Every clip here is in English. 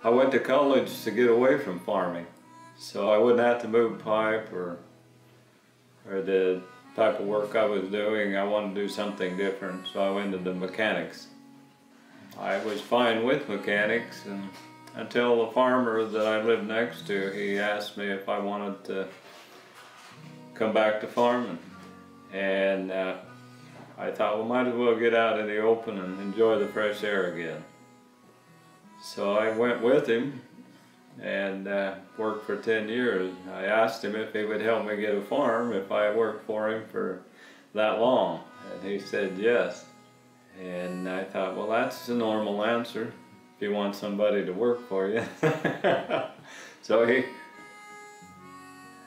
I went to college to get away from farming, so I wouldn't have to move pipe or the type of work I was doing. I wanted to do something different, so I went into mechanics. I was fine with mechanics until the farmer that I lived next to, he asked me if I wanted to come back to farming. And I thought, well, might as well get out in the open and enjoy the fresh air again. So I went with him and worked for 10 years. I asked him if he would help me get a farm if I worked for him for that long, and he said yes. And I thought, well, that's a normal answer if you want somebody to work for you. So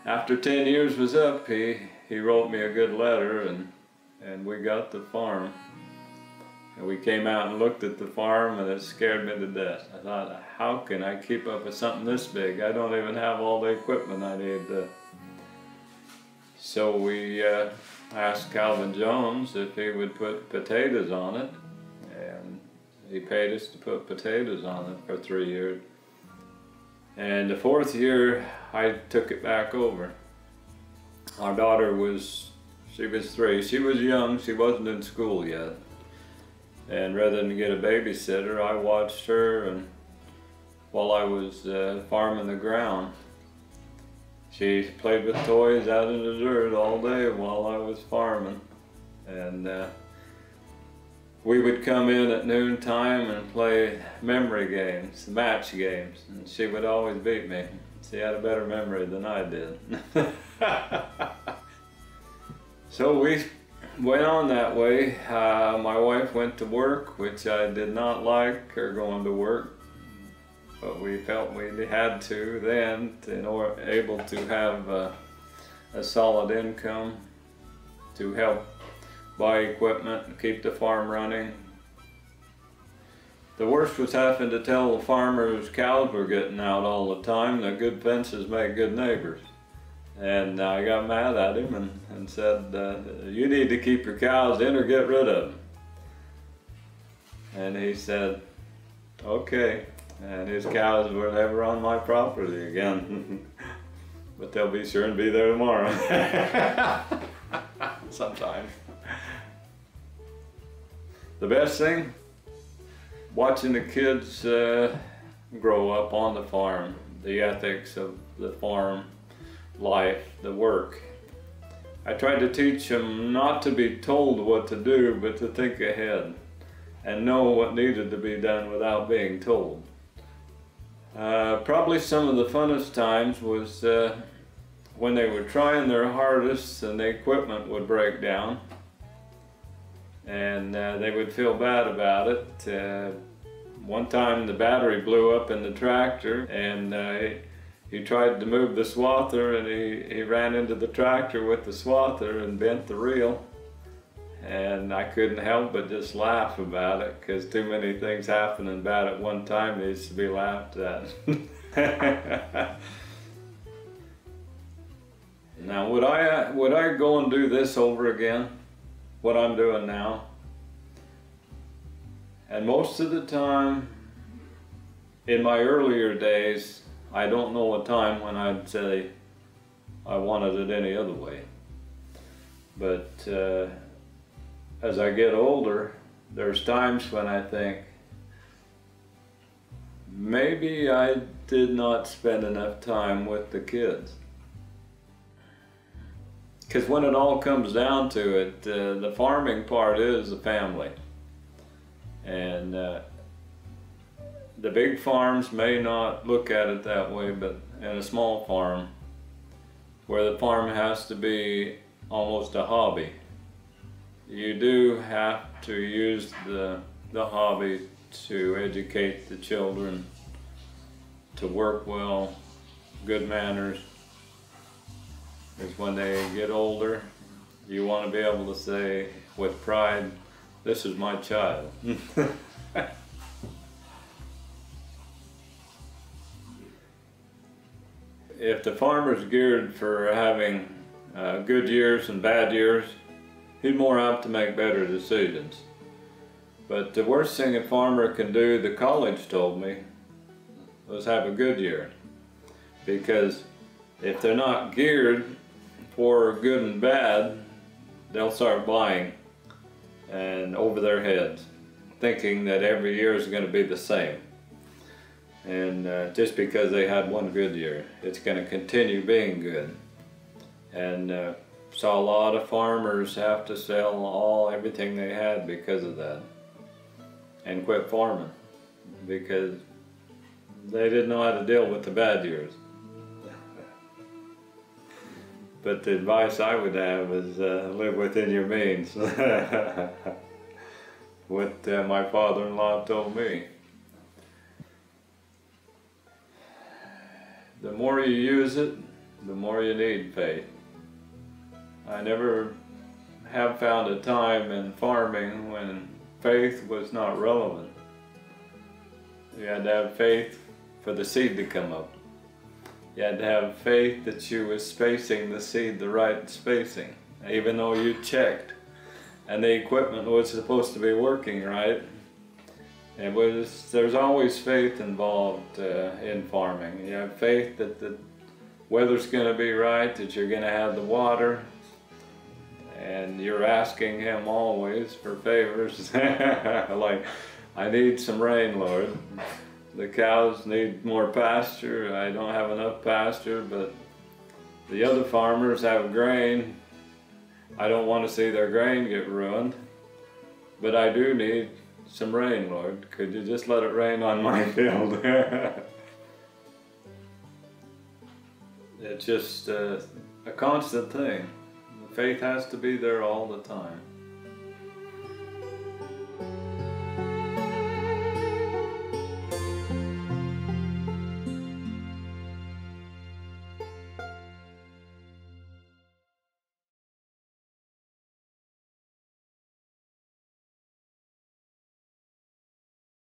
after 10 years was up, he wrote me a good letter, and we got the farm. And we came out and looked at the farm, and it scared me to death. I thought, how can I keep up with something this big? I don't even have all the equipment I need to. So we asked Calvin Jones if he would put potatoes on it, and he paid us to put potatoes on it for 3 years. And the 4th year, I took it back over. Our daughter she was 3. She was young, she wasn't in school yet. And rather than get a babysitter, I watched her, and while I was farming the ground, she played with toys out in the dirt all day while I was farming. And we would come in at noontime and play memory games, match games, and she would always beat me. She had a better memory than I did. So we went on that way. My wife went to work, which I did not like her going to work, but we felt we had to then in order able to have a solid income to help buy equipment and keep the farm running. The worst was having to tell the farmers cows were getting out all the time that good fences make good neighbors. And I got mad at him and said, you need to keep your cows in or get rid of them. And he said, okay. And his cows were never on my property again. But they'll be sure and be there tomorrow. Sometime. The best thing, watching the kids grow up on the farm, the ethics of the farm life, the work. I tried to teach them not to be told what to do, but to think ahead and know what needed to be done without being told. Probably some of the funnest times was when they were trying their hardest and the equipment would break down, and they would feel bad about it. One time the battery blew up in the tractor, and he tried to move the swather, and he ran into the tractor with the swather and bent the reel. And I couldn't help but just laugh about it, because too many things happening bad at one time needs to be laughed at. Now, would I go and do this over again, what I'm doing now? And most of the time, in my earlier days, I don't know a time when I'd say I wanted it any other way. But as I get older, there's times when I think, maybe I did not spend enough time with the kids. Because when it all comes down to it, the farming part is the family. And the big farms may not look at it that way, but in a small farm, where the farm has to be almost a hobby, you do have to use the hobby to educate the children, to work well, good manners. Because when they get older, you want to be able to say with pride, this is my child. If the farmer's geared for having good years and bad years, he's more apt to make better decisions. But the worst thing a farmer can do, the college told me, let's have a good year. Because if they're not geared for good and bad, they'll start buying and over their heads, thinking that every year is going to be the same. And just because they had one good year, it's going to continue being good. And saw a lot of farmers have to sell everything they had because of that, and quit farming because they didn't know how to deal with the bad years. But the advice I would have is live within your means. What my father-in-law told me. The more you use it, the more you need faith. I never have found a time in farming when faith was not relevant. You had to have faith for the seed to come up. You had to have faith that you was spacing the seed the right spacing, even though you checked and the equipment was supposed to be working right. There's always faith involved in farming. You have faith that the weather's going to be right, that you're going to have the water, and you're asking Him always for favors. Like, I need some rain, Lord. The cows need more pasture. I don't have enough pasture, but the other farmers have grain. I don't want to see their grain get ruined, but I do need some rain, Lord. Could you just let it rain on my field? It's just a constant thing. Faith has to be there all the time.